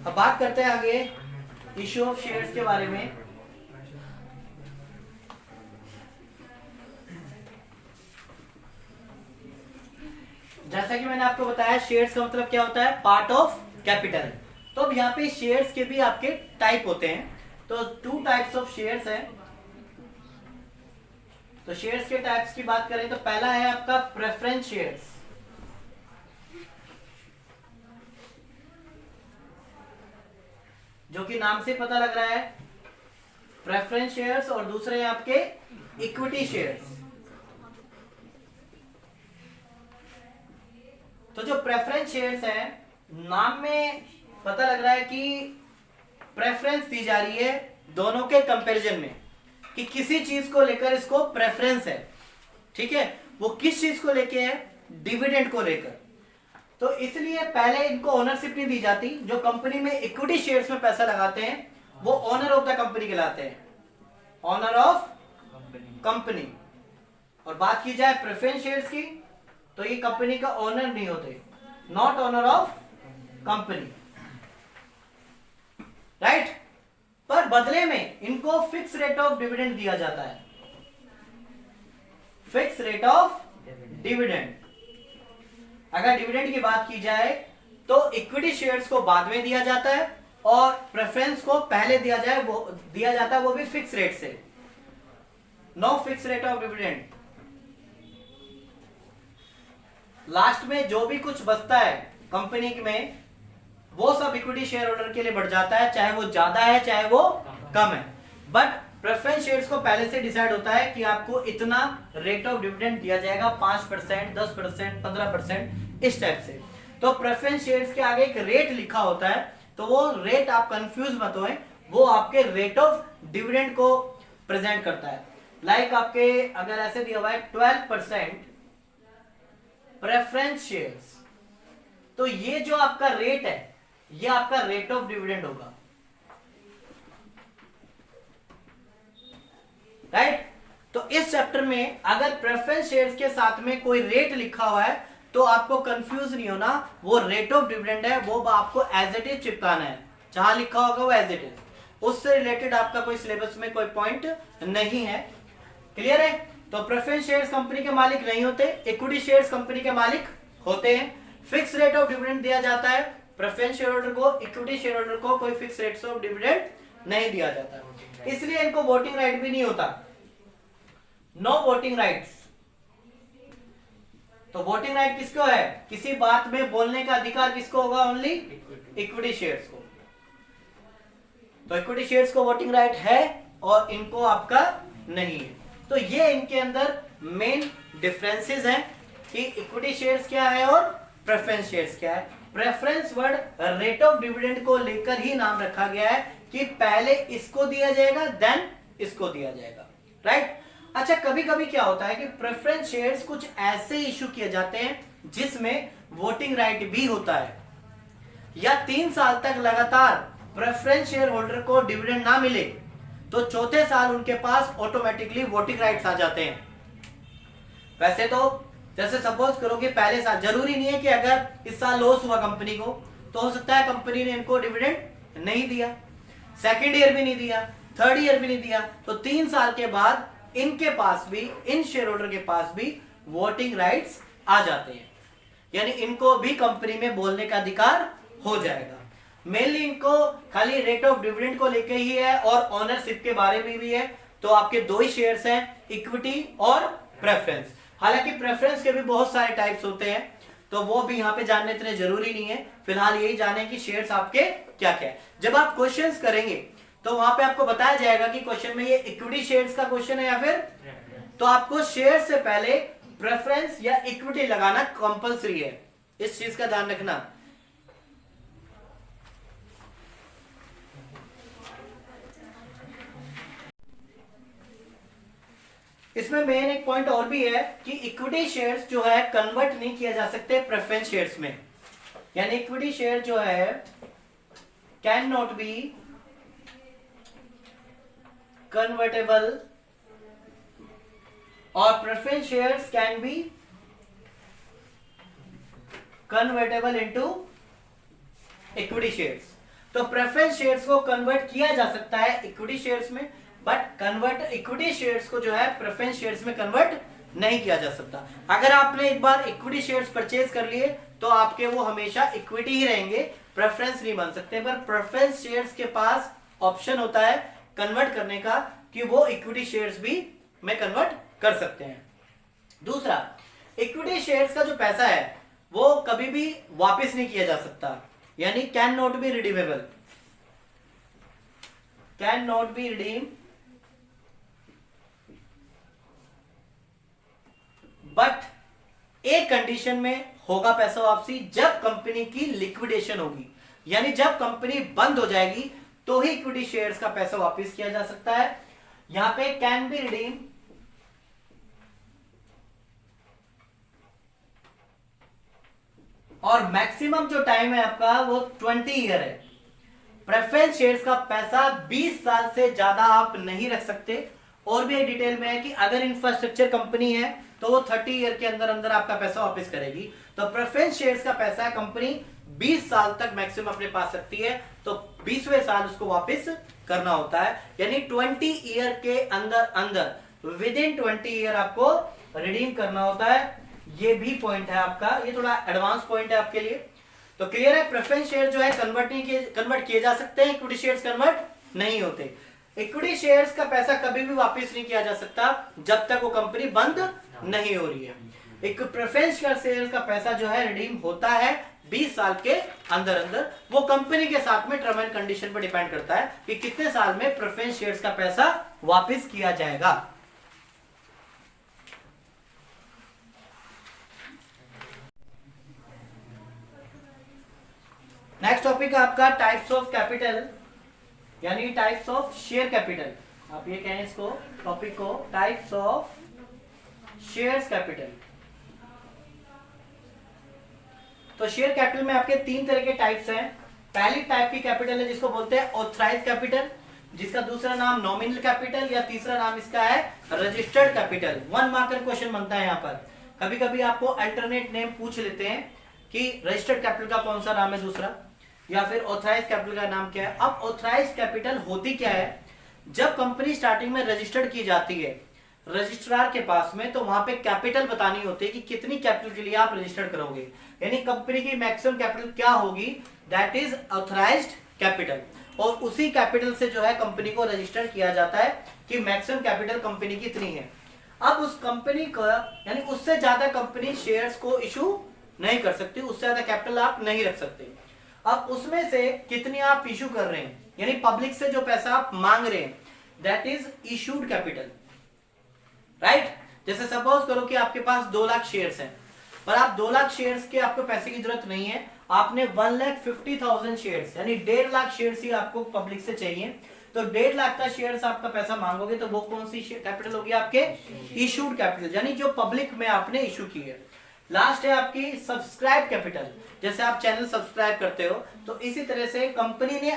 अब बात करते हैं आगे इश्यू ऑफ शेयर्स के बारे में। जैसा कि मैंने आपको बताया शेयर्स का मतलब क्या होता है, पार्ट ऑफ कैपिटल। तो अब यहाँ पे शेयर्स के भी आपके टाइप होते हैं। तो 2 टाइप्स ऑफ शेयर्स हैं। तो शेयर्स के टाइप्स की बात करें तो पहला है आपका प्रेफरेंस शेयर्स। जो कि नाम से पता लग रहा है प्रेफरेंस शेयर्स, और दूसरे हैं आपके इक्विटी शेयर्स। तो जो प्रेफरेंस शेयर्स है, नाम में पता लग रहा है कि प्रेफरेंस दी जा रही है दोनों के कंपैरिजन में, कि किसी चीज को लेकर इसको प्रेफरेंस है। ठीक है, वो किस चीज को लेके है, डिविडेंड को लेकर। तो इसलिए पहले इनको ओनरशिप नहीं दी जाती। जो कंपनी में इक्विटी शेयर्स में पैसा लगाते हैं वो ओनर ऑफ द कंपनी कहलाते हैं, ओनर ऑफ कंपनी। और बात की जाए प्रेफरेंस शेयर्स की, तो ये कंपनी का ओनर नहीं होते, not owner of company, right. पर बदले में इनको फिक्स रेट ऑफ डिविडेंड दिया जाता है, फिक्स रेट ऑफ डिविडेंड। अगर डिविडेंड की बात की जाए तो इक्विटी शेयर्स को बाद में दिया जाता है और प्रेफरेंस को पहले दिया जाता है, वो भी फिक्स रेट से, no fix rate of dividend. Last में जो भी कुछ बचता है कंपनी में वो सब इक्विटी शेयर होल्डर के लिए बढ़ जाता है, चाहे वो ज्यादा है चाहे वो कम है। बट प्रेफरेंस शेयर्स को पहले से डिसाइड होता है कि आपको इतना रेट ऑफ डिविडेंड दिया जाएगा, 5%, 10%, 15%, इस टाइप से। तो प्रेफरेंस शेयर्स के आगे एक रेट लिखा होता है, तो वो रेट आप कंफ्यूज मत होए, वो आपके रेट ऑफ डिविडेंड को प्रेजेंट करता है। लाइक आपके अगर ऐसे दिया हुआ है 12% प्रेफरेंस शेयर्स, तो ये जो आपका रेट है ये आपका रेट ऑफ डिविडेंड होगा, राइट। तो इस चैप्टर में अगर प्रेफरेंस शेयर्स के साथ में कोई रेट लिखा हुआ है तो आपको कंफ्यूज नहीं होना, वो रेट ऑफ डिविडेंड है, वो आपको एज इट इज चिपकाना है, जहां लिखा होगा वो एज इट इज। उससे रिलेटेड आपका कोई सिलेबस में कोई पॉइंट नहीं है। क्लियर है। तो प्रेफरेंस शेयर्स कंपनी के मालिक नहीं होते, इक्विटी शेयर्स कंपनी के मालिक होते हैं। फिक्स रेट ऑफ डिविडेंड दिया जाता है प्रेफरेंस शेयर होल्डर को, इक्विटी शेयर होल्डर को कोई फिक्स रेट्स ऑफ डिविडेंड नहीं दिया जाता, इसलिए इनको वोटिंग राइट भी नहीं होता, नो वोटिंग राइट्स। तो वोटिंग राइट किसको है, किसी बात में बोलने का अधिकार किसको होगा, ओनली इक्विटी शेयर्स को। तो इक्विटी शेयर्स को वोटिंग राइट है और इनको आपका नहीं है। तो ये इनके अंदर मेन डिफरेंसेस हैं कि इक्विटी शेयर्स क्या है और प्रेफरेंस शेयर्स क्या है। Preference word rate of dividend को लेकर ही नाम रखा गया है कि पहले इसको दिया जाएगा देन इसको दिया जाएगा, राइट। अच्छा, कभी कभी क्या होता है कि प्रेफरेंस शेयर्स कुछ ऐसे इशू किए जाते हैं जिसमें वोटिंग राइट भी होता है, या 3 साल तक लगातार प्रेफरेंस शेयर होल्डर को डिविडेंड ना मिले तो चौथे साल उनके पास ऑटोमेटिकली वोटिंग राइट्स आ जाते हैं। वैसे तो जैसे सपोज करो कि पहले साल, जरूरी नहीं है कि अगर इस साल लॉस हुआ कंपनी को तो हो सकता है कंपनी ने इनको डिविडेंड नहीं दिया, सेकेंड ईयर भी नहीं दिया, थर्ड ईयर भी नहीं दिया, तो 3 साल के बाद इनके पास भी, इन शेयर होल्डर के पास भी वोटिंग राइट्स आ जाते हैं, यानी इनको भी कंपनी में बोलने का अधिकार हो जाएगा। मेनली इनको खाली रेट ऑफ डिविडेंड को लेके ही है और ओनरशिप के बारे में भी है। तो आपके 2 ही शेयर्स हैं, इक्विटी और प्रेफरेंस। हालांकि प्रेफरेंस के भी बहुत सारे टाइप्स होते हैं, तो वो भी यहाँ पे जानने इतने जरूरी नहीं है। फिलहाल यही जाने कि शेयर्स आपके क्या क्या है। जब आप क्वेश्चंस करेंगे तो वहां पे आपको बताया जाएगा कि क्वेश्चन में ये इक्विटी शेयर्स का क्वेश्चन है या फिर, तो आपको शेयर से पहले प्रेफरेंस या इक्विटी लगाना कंपलसरी है, इस चीज का ध्यान रखना। इसमें मेन एक पॉइंट और भी है कि इक्विटी शेयर्स जो है कन्वर्ट नहीं किया जा सकते प्रेफरेंस शेयर्स में, यानी इक्विटी शेयर जो है कैन नॉट बी कन्वर्टेबल और preference shares can be convertible into equity shares. तो प्रेफरेंस शेयर्स को कन्वर्ट किया जा सकता है इक्विटी शेयर्स में, बट कन्वर्ट इक्विटी शेयर्स को जो है प्रेफरेंस शेयर्स में कन्वर्ट नहीं किया जा सकता। अगर आपने एक बार इक्विटी शेयर्स परचेज कर लिए तो आपके वो हमेशा इक्विटी ही रहेंगे, प्रेफरेंस नहीं बन सकते। पर प्रेफरेंस शेयर्स के पास ऑप्शन होता है कन्वर्ट करने का कि वो इक्विटी शेयर्स भी में कन्वर्ट कर सकते हैं। दूसरा, इक्विटी शेयर्स का जो पैसा है वो कभी भी वापस नहीं किया जा सकता, यानी can not be redeemable, can not be redeem, but एक कंडीशन में होगा पैसा वापसी, जब कंपनी की लिक्विडेशन होगी, यानी जब कंपनी बंद हो जाएगी तो ही इक्विटी शेयर्स का पैसा वापस किया जा सकता है। यहां पे कैन बी रिडीम और मैक्सिमम जो टाइम है आपका वो 20 ईयर है। प्रेफरेंस शेयर्स का पैसा 20 साल से ज्यादा आप नहीं रख सकते। और भी एक डिटेल में है कि अगर इंफ्रास्ट्रक्चर कंपनी है तो वो 30 ईयर के अंदर अंदर आपका पैसा वापस करेगी। तो प्रेफरेंस शेयर्स का पैसा कंपनी 20 साल तक मैक्सिमम अपने पास रखती है, तो 20वें साल उसको वापस करना होता है, यानी 20 ईयर के अंदर अंदर, विद इन 20 ईयर आपको रिडीम करना होता है। ये भी पॉइंट है आपका, ये थोड़ा एडवांस पॉइंट है आपके लिए। तो क्लियर है, प्रेफरेंस शेयर जो है कन्वर्ट किए जा सकते हैं, इक्विटी शेयर्स कन्वर्ट नहीं होते। इक्विटी शेयर्स का पैसा कभी भी वापस नहीं किया जा सकता जब तक वो कंपनी बंद नहीं हो रही है। एक प्रेफरेंस शेयर्स का पैसा जो है रिडीम होता है 20 साल के अंदर अंदर। वो कंपनी के साथ में टर्म एंड कंडीशन पर डिपेंड करता है कि कितने साल में प्रेफरेंस शेयर्स का पैसा वापस किया जाएगा। नेक्स्ट टॉपिक है आपका टाइप्स ऑफ कैपिटल, यानी टाइप्स ऑफ शेयर कैपिटल। आप ये कहें इसको टॉपिक को, टाइप्स ऑफ शेयर्स कैपिटल। तो शेयर कैपिटल में आपके 3 तरह के टाइप्स हैं। पहली टाइप की कैपिटल है जिसको बोलते हैं ऑथराइज्ड कैपिटल, जिसका दूसरा नाम नॉमिनल कैपिटल या तीसरा नाम इसका है रजिस्टर्ड कैपिटल। 1 मार्कर क्वेश्चन बनता है यहाँ पर। कभी कभी आपको अल्टरनेट नेम पूछ लेते हैं कि रजिस्टर्ड कैपिटल का कौन सा नाम है दूसरा, या फिर ऑथराइज्ड कैपिटल का नाम क्या है। अब ऑथराइज्ड कैपिटल होती क्या है, जब कंपनी स्टार्टिंग में रजिस्टर्ड की जाती है रजिस्ट्रार के पास में, तो वहां पे कैपिटल बतानी होती है कि कितनी कैपिटल के लिए आप रजिस्टर्ड करोगे, यानी कंपनी की मैक्सिमम कैपिटल क्या होगी, दैट इज ऑथराइज्ड कैपिटल। और उसी कैपिटल से जो है कंपनी को रजिस्टर किया जाता है कि मैक्सिमम कैपिटल कंपनी की इतनी है। अब उस कंपनी को, यानी उससे ज्यादा कंपनी शेयर्स को इशू नहीं कर सकती, उससे ज्यादा कैपिटल आप नहीं रख सकते। अब उसमें से कितनी आप इशू कर रहे हैं, यानी पब्लिक से जो पैसा आप मांग रहे हैं, that is issued capital, right. जैसे सपोज करो कि आपके पास 2 लाख शेयर्स हैं, पर आप 2 लाख शेयर्स के आपको पैसे की जरूरत नहीं है, आपने 1,50,000 शेयर्स यानी 1.5 लाख शेयर्स ही आपको पब्लिक से चाहिए। तो 1.5 लाख का शेयर्स आपका पैसा मांगोगे तो वो कौन सी कैपिटल होगी, आपके इशूड कैपिटल, यानी जो पब्लिक में आपने इशू की है। लास्ट है आपकी सब्सक्राइब कैपिटल। जैसे आप चैनल सब्सक्राइब करते हो तो इसी तरह से कंपनी ने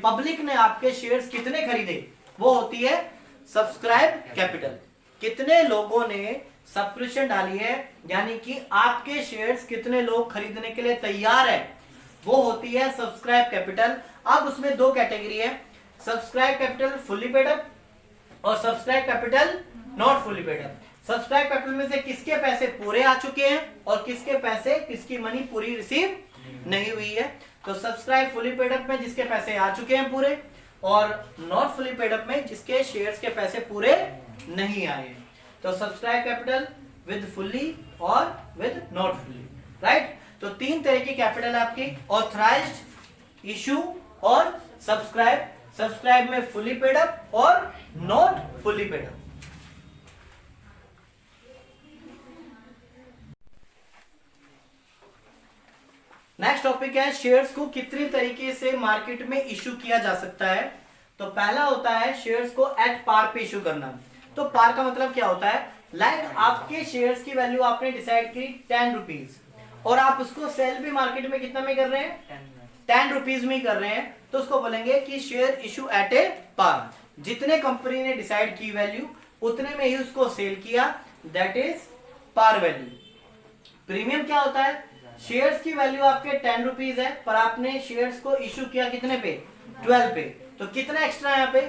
पब्लिक ने आपके शेयर्स कितने खरीदे, वो होती है सब्सक्राइब कैपिटल। कितने लोगों ने सब्सक्रिप्शन डाली है, यानी कि आपके शेयर्स कितने लोग खरीदने के लिए तैयार है, वो होती है सब्सक्राइब कैपिटल। अब उसमें 2 कैटेगरी है, subscribe capital fully paid up और subscribe capital not fully paid up. Subscribe capital में से किसके पैसे पूरे आ चुके हैं और किसकी मनी पूरी रिसीव नहीं हुई है। तो सब्सक्राइब फुली पेड अप में जिसके पैसे आ चुके हैं पूरे, और नॉट फुली पेड अप में जिसके शेयर्स के पैसे पूरे नहीं आए हैं। तो सब्सक्राइब कैपिटल विद फुल्ली और विद नॉट फुल्ली, राइट। तो 3 तरह की कैपिटल आपकी, ऑथराइज्ड, इशू और सब्सक्राइब। सब्सक्राइब में फुली पेड अप और not fully paid up. Next topic है शेयर्स को कितनी तरीके से मार्केट में इशू किया जा सकता है। तो पहला होता है शेयर्स को एट पार पे इशू करना। तो पार का मतलब क्या होता है, लाइक आपके शेयर्स की वैल्यू आपने डिसाइड की 10 रुपीज और आप उसको सेल भी मार्केट में कितना में कर रहे हैं, 10 रुपीज में कर रहे हैं, तो उसको बोलेंगे कि शेयर इशू एट ए पार। जितने कंपनी ने डिसाइड की वैल्यू उतने में ही उसको सेल किया, that is par value. Premium क्या होता है, शेयर्स की वैल्यू आपके 10 रुपीज है, पर आपने शेयर्स को इशू किया कितने पे, 12 पे, तो कितना एक्स्ट्रा यहाँ पे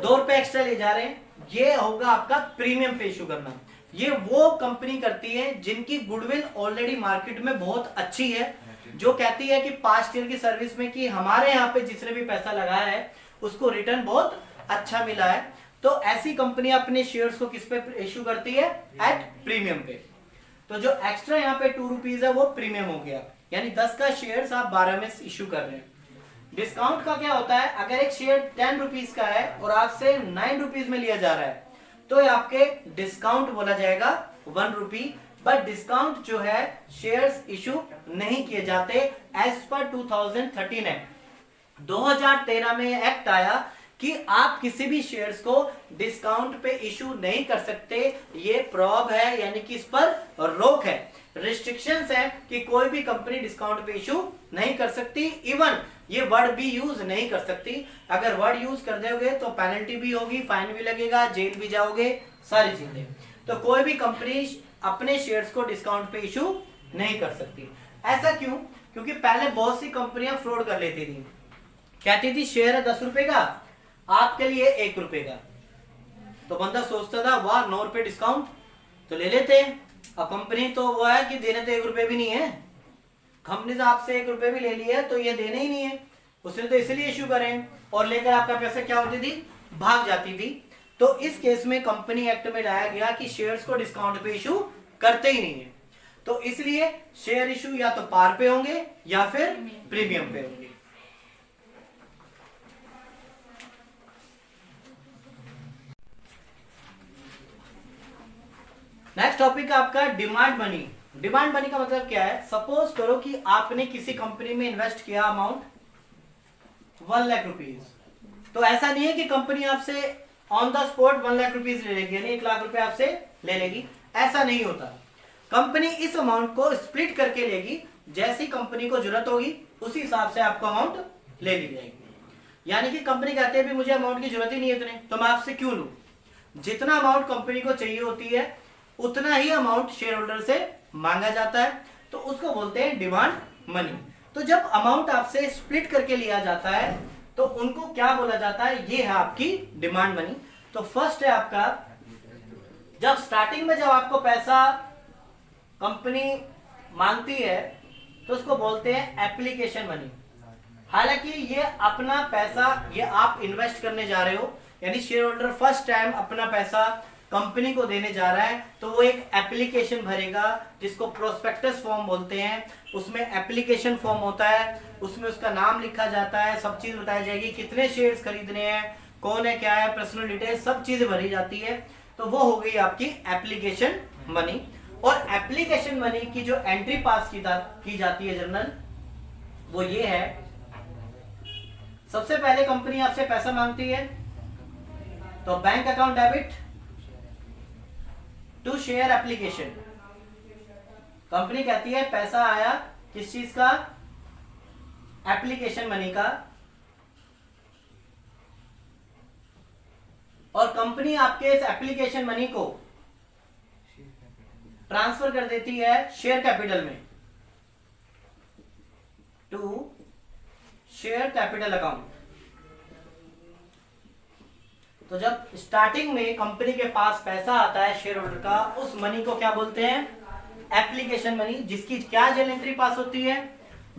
2 रुपए एक्स्ट्रा ले जा रहे हैं। ये होगा आपका प्रीमियम पे इशू करना। ये वो कंपनी करती है जिनकी गुडविल ऑलरेडी मार्केट में बहुत अच्छी है, जो कहती है कि पास्ट ईयर की सर्विस में कि हमारे यहाँ पे जिसने भी पैसा लगाया है उसको रिटर्न बहुत अच्छा मिला है। तो ऐसी कंपनी अपने शेयर्स को किस पे इशू करती है, एट प्रीमियम पे। तो जो एक्स्ट्रा यहाँ पे 2 रुपीज है वो प्रीमियम हो गया, यानी 10 का शेयर्स आप 12 में इशू कर रहे हैं। डिस्काउंट का क्या होता है, अगर एक शेयर 10 रुपीज का है और आपसे 9 रुपीज में लिया जा रहा है तो ये आपके डिस्काउंट बोला जाएगा 1 रुपी। बट डिस्काउंट जो है शेयर्स इशू नहीं किए जाते एज पर 2013 एक्ट। 2013 में एक्ट आया कि आप किसी भी शेयर्स को डिस्काउंट पे इशू नहीं कर सकते। ये प्रॉब है, यानी कि इस पर रोक है, रिस्ट्रिक्शंस है कि कोई भी कंपनी डिस्काउंट पे इशू नहीं कर सकती। इवन ये वर्ड भी यूज नहीं कर सकती। अगर वर्ड यूज कर दोगे तो पेनल्टी भी होगी, फाइन भी लगेगा, जेल भी जाओगे, सारी चीजें। तो कोई भी कंपनी अपने शेयर्स को डिस्काउंट पे इशू नहीं कर सकती। ऐसा क्यों? क्योंकि पहले बहुत सी कंपनियां फ्रॉड कर लेती थी, कहती थी शेयर है 10 रुपए का, आपके लिए 1 रुपए का। तो बंदा सोचता था वाह 9 रुपए डिस्काउंट, तो ले लेते हैं। अब कंपनी तो वो है कि देने तो 1 रुपए भी नहीं है, कंपनी से आपसे 1 रुपए भी ले लिया तो ये देने ही नहीं है, उसने तो इसलिए इशू करे, और लेकर आपका पैसा क्या होती थी, भाग जाती थी। तो इस केस में कंपनी एक्ट में लाया गया कि शेयर्स को डिस्काउंट पे इशू करते ही नहीं है। तो इसलिए शेयर इशू या तो पार पे होंगे या फिर प्रीमियम पे होंगे। नेक्स्ट टॉपिक आपका डिमांड मनी। डिमांड मनी का मतलब क्या है, सपोज करो कि आपने किसी कंपनी में इन्वेस्ट किया अमाउंट 1 लाख रुपीज। तो ऐसा नहीं है कि कंपनी आपसे on the spot 1 lakh rupees ले लेगी, यानी 1 लाख रुपए आपसे ले लेगी, ऐसा नहीं होता। कंपनी इस अमाउंट को स्प्लिट करके लेगी, जैसी कंपनी को जरूरत होगी उसी हिसाब से आपको अमाउंट ले ली जाएगी। यानी कि कंपनी कहते हैं भी मुझे अमाउंट की जरूरत ही नहीं है इतने, तो मैं आपसे क्यों लूं। जितना अमाउंट कंपनी को चाहिए होती है उतना ही अमाउंट शेयर होल्डर से मांगा जाता है, तो उसको बोलते हैं डिमांड मनी। तो जब अमाउंट आपसे स्प्लिट करके लिया जाता है तो उनको क्या बोला जाता है, ये है आपकी डिमांड मनी। तो फर्स्ट है आपका, जब स्टार्टिंग में जब आपको पैसा कंपनी मांगती है तो उसको बोलते हैं एप्लीकेशन मनी। हालांकि ये अपना पैसा ये आप इन्वेस्ट करने जा रहे हो, यानी शेयर होल्डर फर्स्ट टाइम अपना पैसा कंपनी को देने जा रहा है, तो वो एक एप्लीकेशन भरेगा जिसको प्रोस्पेक्टस फॉर्म बोलते हैं। उसमें एप्लीकेशन फॉर्म होता है, उसमें उसका नाम लिखा जाता है, सब चीज बताई जाएगी, कितने शेयर्स खरीदने हैं, कौन है क्या है, पर्सनल डिटेल्स, सब चीजें भरी जाती है। तो वो हो गई आपकी एप्लीकेशन मनी। और एप्लीकेशन मनी की जो एंट्री पास की जाती है जर्नल, वो ये है, सबसे पहले कंपनी आपसे पैसा मांगती है तो bank account debit to share application. Company कहती है पैसा आया किस चीज का, एप्लीकेशन मनी का, और कंपनी आपके इस एप्लीकेशन मनी को ट्रांसफर कर देती है शेयर कैपिटल में, टू शेयर कैपिटल अकाउंट। तो जब स्टार्टिंग में कंपनी के पास पैसा आता है शेयर होल्डर का, उस मनी को क्या बोलते हैं, एप्लीकेशन मनी, जिसकी क्या जर्नल एंट्री पास होती है,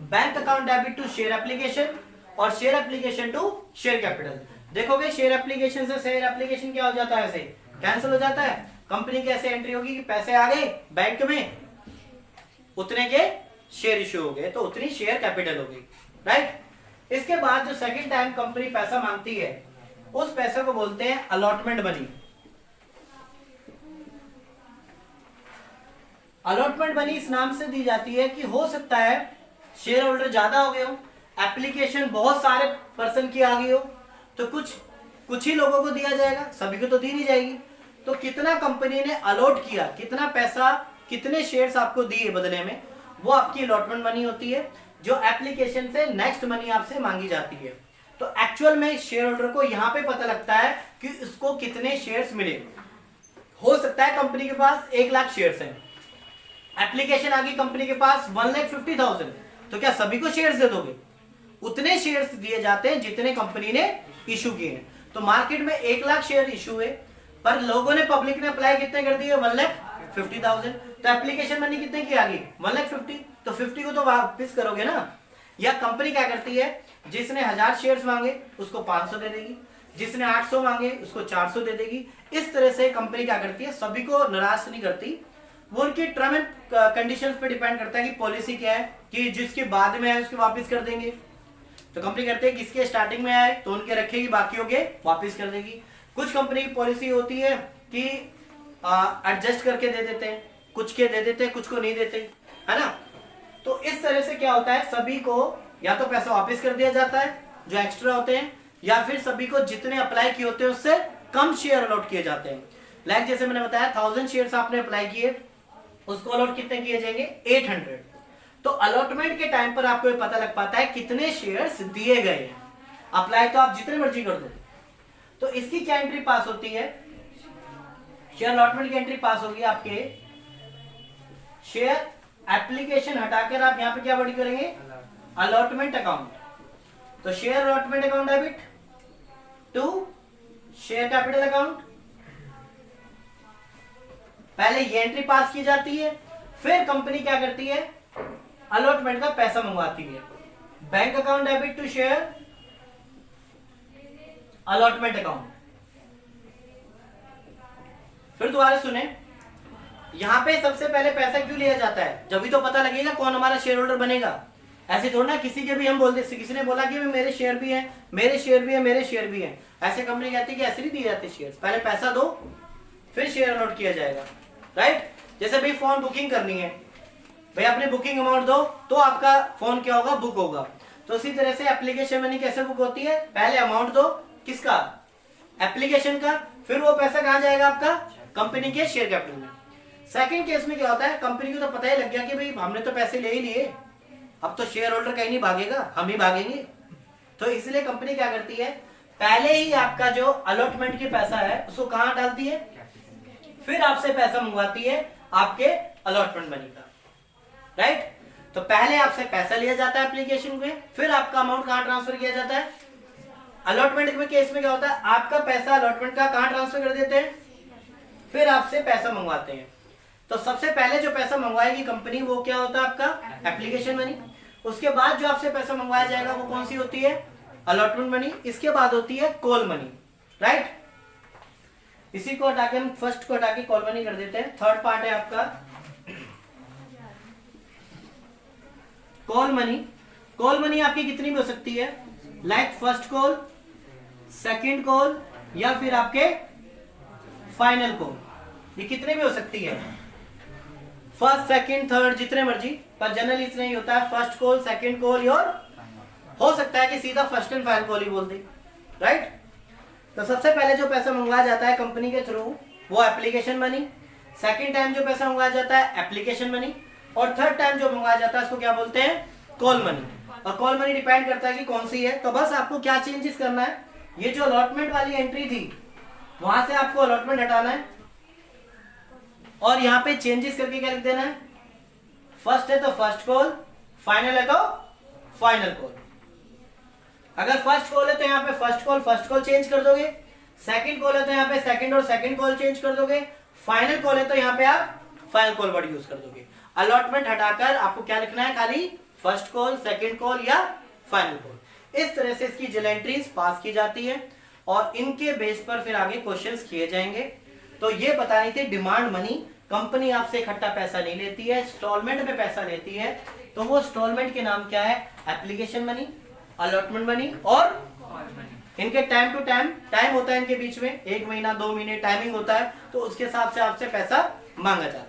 bank account debit to share application और share application to share capital. देखोगे शेयर एप्लीकेशन से शेयर एप्लीकेशन क्या हो जाता है, ऐसे कैंसिल हो जाता है। कंपनी की ऐसे एंट्री होगी कि पैसे आ गए बैंक में, उतने के शेयर इश्यू हो गए, तो उतनी शेयर कैपिटल हो गई, राइट। इसके बाद जो सेकंड टाइम कंपनी पैसा मांगती है, उस पैसे को बोलते हैं अलॉटमेंट मनी। अलॉटमेंट मनी इस नाम से दी जाती है कि हो सकता है शेयर होल्डर ज्यादा हो गए हो, एप्लीकेशन बहुत सारे पर्सन की आ गई हो, तो कुछ ही लोगों को दिया जाएगा, सभी को तो दी नहीं जाएगी। तो कितना कंपनी ने अलॉट किया, कितना पैसा, कितने शेयर्स आपको दिए बदले में, वो आपकी अलॉटमेंट मनी होती है, जो एप्लीकेशन से नेक्स्ट मनी आपसे मांगी जाती है। तो एक्चुअल में शेयर होल्डर को यहां पे पता लगता है कि इसको कितने शेयर्स मिले। हो सकता है कंपनी के पास 1 लाख शेयर्स हैं, एप्लीकेशन आ गई कंपनी के पास 1,50,000, तो क्या सभी को शेयर्स दे दोगे? उतने शेयर्स दिए जाते हैं जितने कंपनी ने इशू किए हैं। तो मार्केट में 1,00,000 शेयर इशू हुए, पर लोगों ने, पब्लिक ने अप्लाई कितने कर दिए? 1,50,000। तो एप्लीकेशन मनी कितने की आ गई? 1,50,000। तो 50 को तो वापस करोगे ना। या कंपनी क्या करती है, जिसने 1000 शेयर्स मांगे उसको 500 दे देगी, जिसने 800 मांगे उसको 400 दे देगी। इस तरह से कंपनी क्या करती है, सभी को निराश नहीं करती, वो उनकी टर्म एंड कंडीशंस पे डिपेंड करता है कि पॉलिसी क्या है, कि जिसके बाद में आए उसके वापस कर देंगे। तो कंपनी करते हैं किसके स्टार्टिंग में आए तो उनके रखेगी, बाकियों के वापस कर देगी। कुछ कंपनी की पॉलिसी होती है कि एडजस्ट करके दे देते हैं, कुछ के दे देते हैं, कुछ को नहीं देते, है ना। तो इस तरह से क्या होता है, सभी को या तो पैसा वापस कर दिया जाता है जो एक्स्ट्रा होते हैं, या फिर सभी को जितने अप्लाई किए होते हैं उससे कम शेयर अलॉट किए जाते हैं। लाइक जैसे मैंने बताया 1000 शेयर्स आपने अप्लाई किए, उसको अलॉट कितने किए जाएंगे? 800। तो अलॉटमेंट के टाइम पर आपको ये पता लग पाता है कितने शेयर्स दिए गए हैं। अप्लाई तो आप जितने मर्जी कर दो। तो इसकी क्या एंट्री पास होती है? शेयर अलॉटमेंट की एंट्री पास होगी आपके शेयर एप्लीकेशन हटाकर आप यहां पे क्या वर्ड करेंगे? Allotment account. तो share allotment account debit to share capital account. पहले ये एंट्री पास की जाती है, फिर कंपनी क्या करती है, अलॉटमेंट का पैसा मंगवाती है। Bank account debit to share allotment account. फिर दोबारा सुने, यहां पे सबसे पहले पैसा क्यों लिया जाता है? जब भी तो पता लगेगा कौन हमारा शेयर होल्डर बनेगा। ऐसे थोड़ा ना किसी के भी हम बोल देते, किसी ने बोला कि मेरे शेयर भी है, मेरे शेयर भी है, मेरे शेयर भी है, ऐसे कंपनी कहती है कि ऐसे नहीं दिए जाते शेयर, पहले पैसा दो फिर शेयर अलॉट किया जाएगा, राइट। जैसे भाई फोन बुकिंग करनी है, भाई अपने बुकिंग अमाउंट दो तो आपका फोन क्या होगा, बुक होगा। तो इसी तरह से एप्लीकेशन मनी कैसे बुक होती है? पहले अमाउंट दो, किसका? एप्लीकेशन का, फिर वो पैसा कहां जाएगा आपका? कंपनी के शेयर कैपिटल में। सेकंड केस में क्या होता है, कंपनी को तो पता ही लग गया कि भाई हमने तो पैसे ले ही लिए, अब तो शेयर होल्डर कहीं नहीं भागेगा, हम ही भागेंगे। तो इसलिए कंपनी क्या करती है, पहले ही आपका जो अलॉटमेंट की पैसा है उसको कहां डालती है, फिर आपसे पैसा मंगवाती है आपके अलॉटमेंट मनी का, राइट। तो पहले आपसे पैसा लिया जाता है एप्लीकेशन में, फिर आपका अमाउंट कहां ट्रांसफर किया जाता है? अलॉटमेंट में केस में क्या होता है, आपका पैसा अलॉटमेंट का कहां ट्रांसफर कर देते हैं, फिर आपसे पैसा मंगवाते हैं। तो सबसे पहले जो पैसा मंगवाएगी कंपनी वो क्या होता है आपका? Application money. उसके बाद जो आपसे पैसा मंगवाया जाएगा वो कौन सी होती है? Allotment money. इसके बाद होती है कॉल मनी, राइट। इसी को हटा के हम फर्स्ट को हटा के कॉल मनी कर देते हैं। थर्ड पार्ट है आपका कॉल मनी। कॉल मनी आपकी कितनी भी हो सकती है, like first call, second call, या फिर आपके फाइनल कॉल, ये कितने भी हो सकती है, फर्स्ट सेकंड थर्ड जितने मर्जी, पर जनरली इतना ही होता है, फर्स्ट कॉल, सेकंड कॉल, और हो सकता है कि सीधा फर्स्ट एंड फाइनल कॉल ही बोल दे, राइट। तो सबसे पहले जो पैसा मंगवाया जाता है कंपनी के थ्रू वो एप्लीकेशन मनी, सेकंड टाइम जो पैसा मंगवाया जाता है एप्लीकेशन मनी, और थर्ड टाइम जो मंगवाया जाता है उसको क्या बोलते हैं? Call money. और कॉल मनी डिपेंड करता है कि कौन सी है। तो बस आपको क्या चेंजेस करना है, ये जो अलॉटमेंट वाली एंट्री थी वहां से आपको अलॉटमेंट हटाना है, और यहाँ पे चेंजेस करके क्या लिख देना है, फर्स्ट है तो फर्स्ट कॉल, फाइनल है तो फाइनल कॉल। अगर फर्स्ट कॉल है तो यहाँ पे फर्स्ट कॉल चेंज कर दोगे, सेकंड कॉल है तो यहाँ पे सेकंड और सेकंड कॉल चेंज कर दोगे, फाइनल कॉल है तो यहाँ पे आप फाइनल कॉल वर्ड यूज कर दोगे। अलॉटमेंट हटाकर आपको क्या लिखना है, खाली फर्स्ट कॉल, सेकंड कॉल या फाइनल कॉल। इस तरह से इसकी जिल एंट्रीज पास की जाती है और इनके बेस पर फिर आगे क्वेश्चंस किए जाएंगे। तो ये बतानी थी डिमांड मनी, कंपनी आपसे इकट्ठा पैसा नहीं लेती है, इंस्टॉलमेंट में पैसा लेती है। तो वो इंस्टॉलमेंट के नाम क्या है? एप्लीकेशन मनी, अलॉटमेंट मनी और इनके टाइम टू टाइम होता है, इनके बीच में 1 महीना 2 महीने टाइमिंग होता है, तो उसके हिसाब से आपसे पैसा मांगा जाता है।